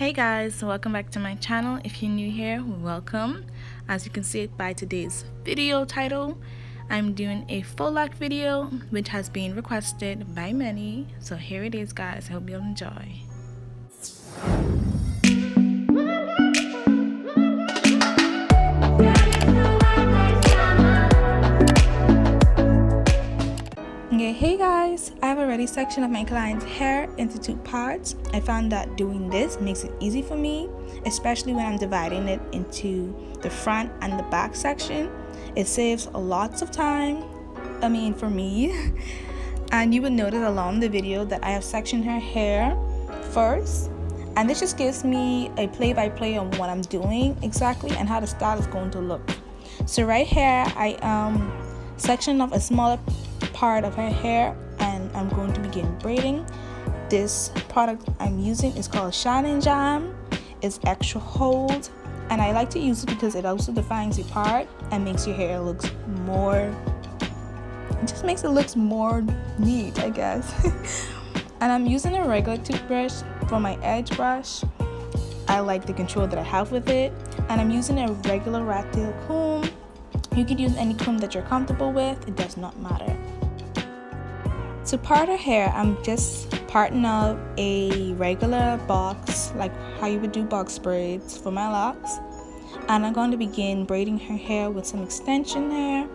Hey guys, welcome back to my channel. If you're new here, welcome. As you can see by today's video title, I'm doing a faux lock video which has been requested by many. So here it is guys, I hope you'll enjoy. Okay, hey guys, I have already sectioned of my client's hair into two parts. I found that doing this makes it easy for me, especially when I'm dividing it into the front and the back section. It saves lots of time, for me. And you will notice along the video that I have sectioned her hair first, and this just gives me a play-by-play on what I'm doing exactly and how the style is going to look. So right here I sectioned off a smaller part of her hair and I'm going to begin braiding. This product I'm using is called Shine Jam. It's extra hold and I like to use it because it also defines your part and makes your hair look more, it just makes it look more neat, I guess. And I'm using a regular toothbrush for my edge brush. I like the control that I have with it, and I'm using a regular rat tail comb. You could use any comb that you're comfortable with, it does not matter. To part her hair, I'm just parting up a regular box, like how you would do box braids for my locks. And I'm going to begin braiding her hair with some extension hair.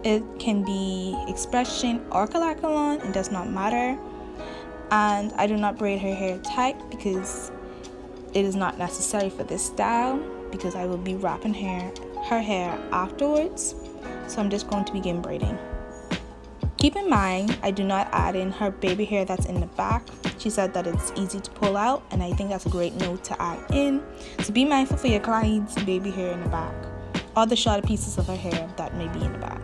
It can be xpression or calculon, it does not matter. And I do not braid her hair tight because it is not necessary for this style, because I will be wrapping her hair afterwards. So I'm just going to begin braiding. Keep in mind, I do not add in her baby hair that's in the back. She said that it's easy to pull out, and I think that's a great note to add in. So be mindful for your client's baby hair in the back, or the shorter pieces of her hair that may be in the back.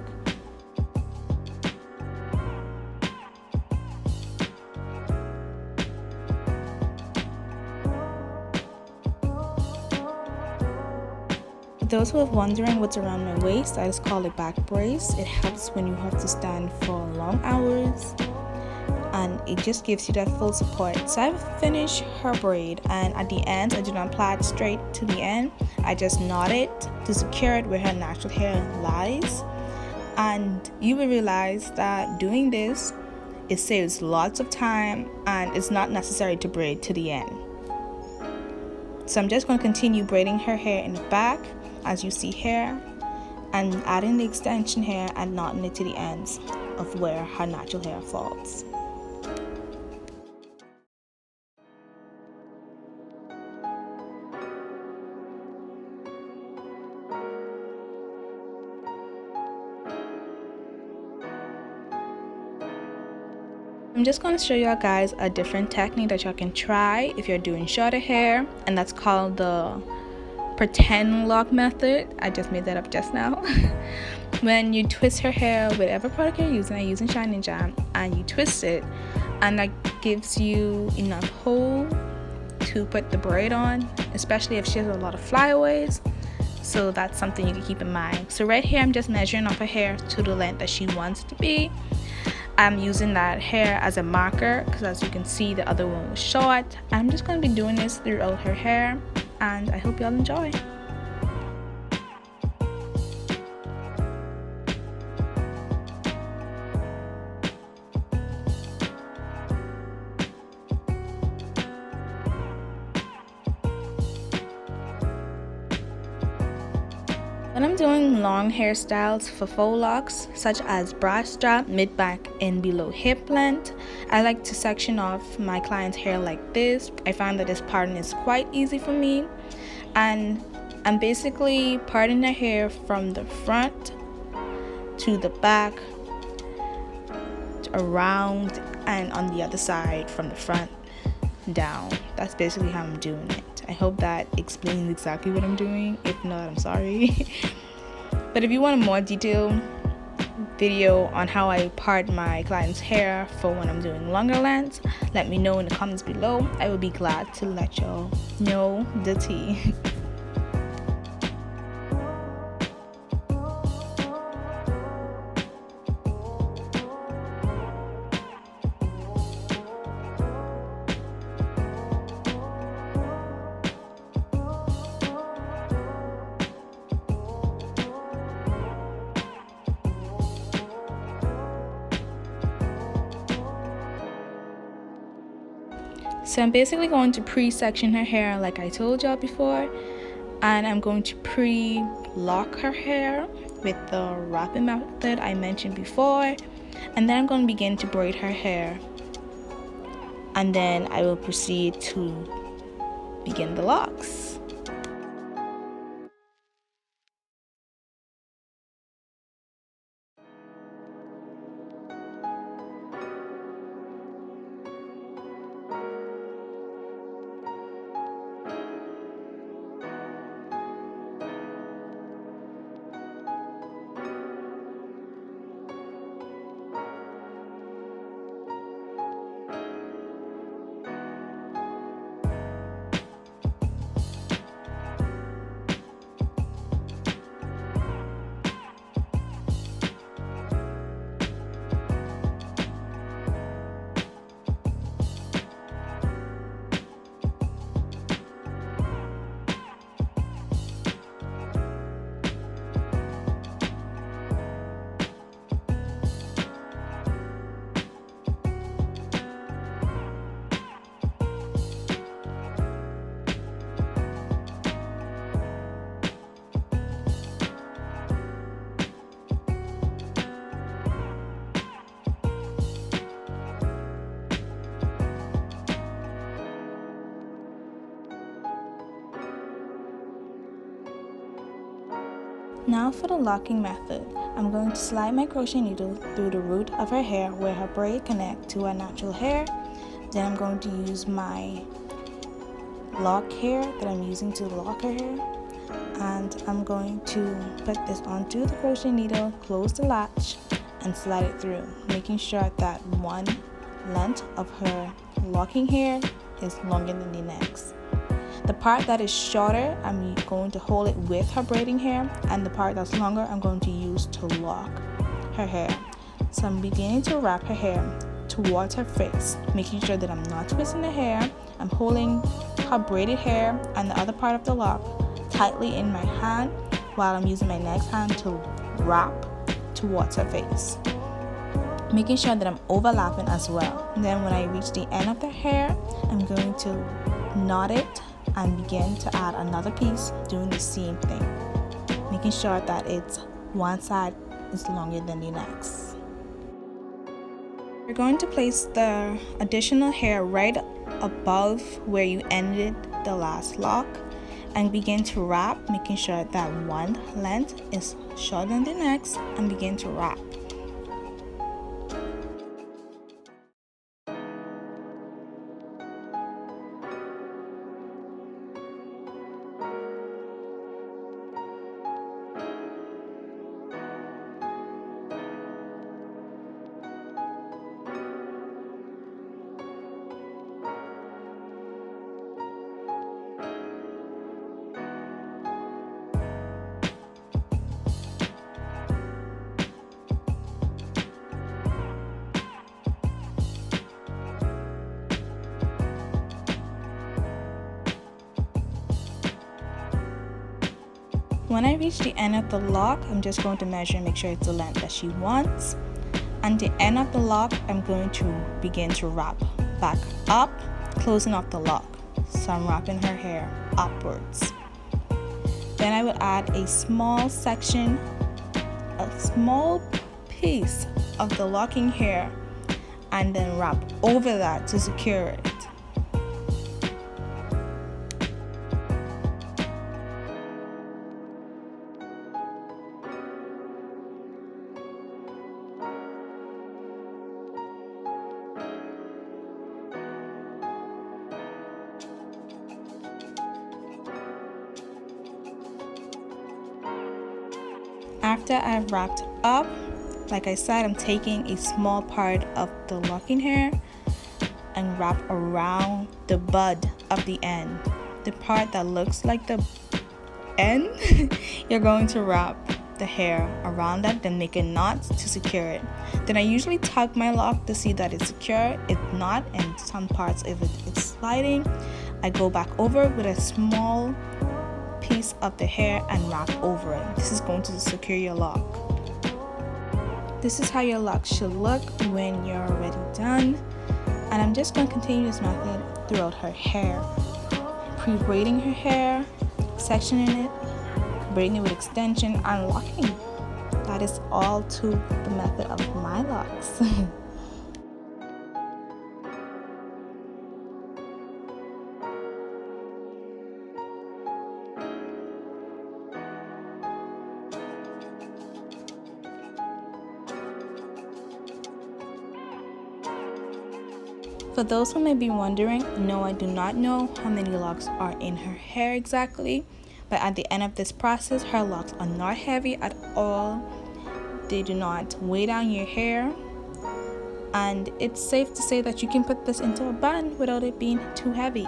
For those who are wondering what's around my waist, that is called a back brace. It helps when you have to stand for long hours and it just gives you that full support. So I've finished her braid, and at the end I do not apply it straight to the end. I just knot it to secure it where her natural hair lies. And you will realize that doing this, it saves lots of time and it's not necessary to braid to the end. So I'm just going to continue braiding her hair in the back, as you see here, and adding the extension hair and knotting it to the ends of where her natural hair falls. I'm just going to show you guys a different technique that y'all can try if you're doing shorter hair, and that's called the pretend lock method. I just made that up just now. When you twist her hair, whatever product you're using, I'm using Shine Jam, and you twist it, and that gives you enough hold to put the braid on, especially if she has a lot of flyaways. So that's something you can keep in mind. So right here I'm just measuring off her hair to the length that she wants it to be. I'm using that hair as a marker because, as you can see, the other one was short. I'm just going to be doing this throughout her hair, and I hope y'all enjoy. When I'm doing long hairstyles for faux locks, such as bra strap, mid-back, and below hip length, I like to section off my client's hair like this. I find that this parting is quite easy for me, and I'm basically parting the hair from the front to the back, around, and on the other side from the front down. That's basically how I'm doing it. I hope that explains exactly what I'm doing. If not, I'm sorry. But if you want a more detailed video on how I part my client's hair for when I'm doing longer lengths, let me know in the comments below. I will be glad to let y'all know the tea. So I'm basically going to pre-section her hair like I told y'all before, and I'm going to pre-lock her hair with the wrapping method I mentioned before, and then I'm going to begin to braid her hair, and then I will proceed to begin the locks. Now for the locking method, I'm going to slide my crochet needle through the root of her hair where her braid connect to her natural hair. Then I'm going to use my lock hair that I'm using to lock her hair, and I'm going to put this onto the crochet needle, close the latch, and slide it through, making sure that one length of her locking hair is longer than the next. The part that is shorter, I'm going to hold it with her braiding hair, and the part that's longer, I'm going to use to lock her hair. So I'm beginning to wrap her hair towards her face, making sure that I'm not twisting the hair. I'm holding her braided hair and the other part of the lock tightly in my hand while I'm using my next hand to wrap towards her face, making sure that I'm overlapping as well. And then when I reach the end of the hair, I'm going to knot it and begin to add another piece, doing the same thing, making sure that it's one side is longer than the next. You're going to place the additional hair right above where you ended the last lock and begin to wrap, making sure that one length is shorter than the next, and begin to wrap. When I reach the end of the lock, I'm just going to measure and make sure it's the length that she wants. And the end of the lock, I'm going to begin to wrap back up, closing off the lock. So I'm wrapping her hair upwards. Then I will add a small section, a small piece of the locking hair, and then wrap over that to secure it. After I've wrapped up, like I said, I'm taking a small part of the locking hair and wrap around the bud of the end. The part that looks like the end, you're going to wrap the hair around that, then make a knot to secure it. Then I usually tug my lock to see that it's secure. If not, and some parts if it's sliding, I go back over with a small piece of the hair and wrap over it. This is going to secure your lock. This is how your lock should look when you're already done. And I'm just going to continue this method throughout her hair. Pre-braiding her hair, sectioning it, braiding it with extension, and locking. That is all to the method of my locks. For those who may be wondering, no, I do not know how many locks are in her hair exactly, but at the end of this process, her locks are not heavy at all. They do not weigh down your hair, and it's safe to say that you can put this into a bun without it being too heavy.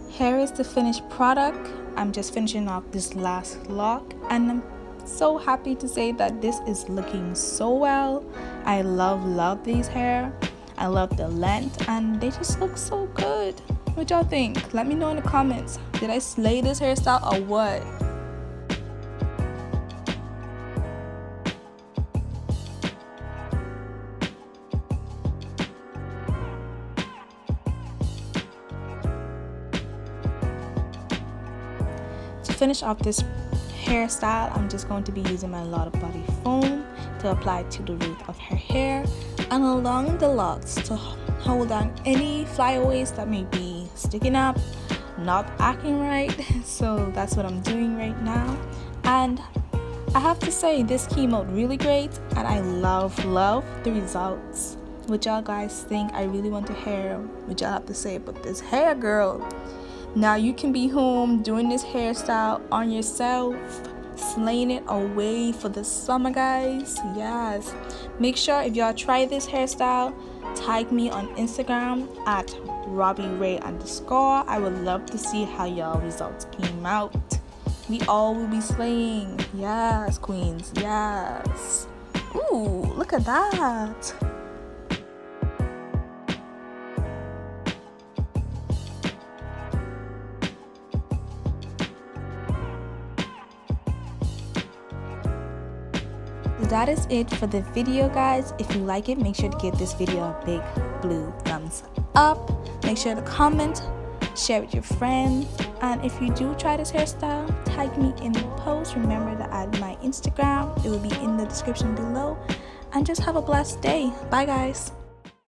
Here is the finished product. I'm just finishing off this last lock, and I'm so happy to say that this is looking so well. I love these hair. I love the length, and they just look so good. What y'all think? Let me know in the comments. Did I slay this hairstyle or what? To finish off this hairstyle, I'm just going to be using my Lotta body foam to apply to the root of her hair and along the locks to hold on any flyaways that may be sticking up, not acting right. So that's what I'm doing right now, and I have to say this came out really great, and I love the results. What y'all guys think? I really want to hear what y'all have to say about this hair, girl. Now you can be home doing this hairstyle on yourself, slaying it away for the summer, guys. Yes, make sure if y'all try this hairstyle, tag me on Instagram at ROBBIE RAE _ I would love to see how y'all results came out. We all will be slaying. Yes, queens. Yes. Ooh, look at that. That is it for the video, guys. If you like it, make sure to give this video a big blue thumbs up. Make sure to comment, share with your friends, and if you do try this hairstyle, tag me in the post. Remember to add my Instagram. It will be in the description below, and just have a blessed day. Bye, guys.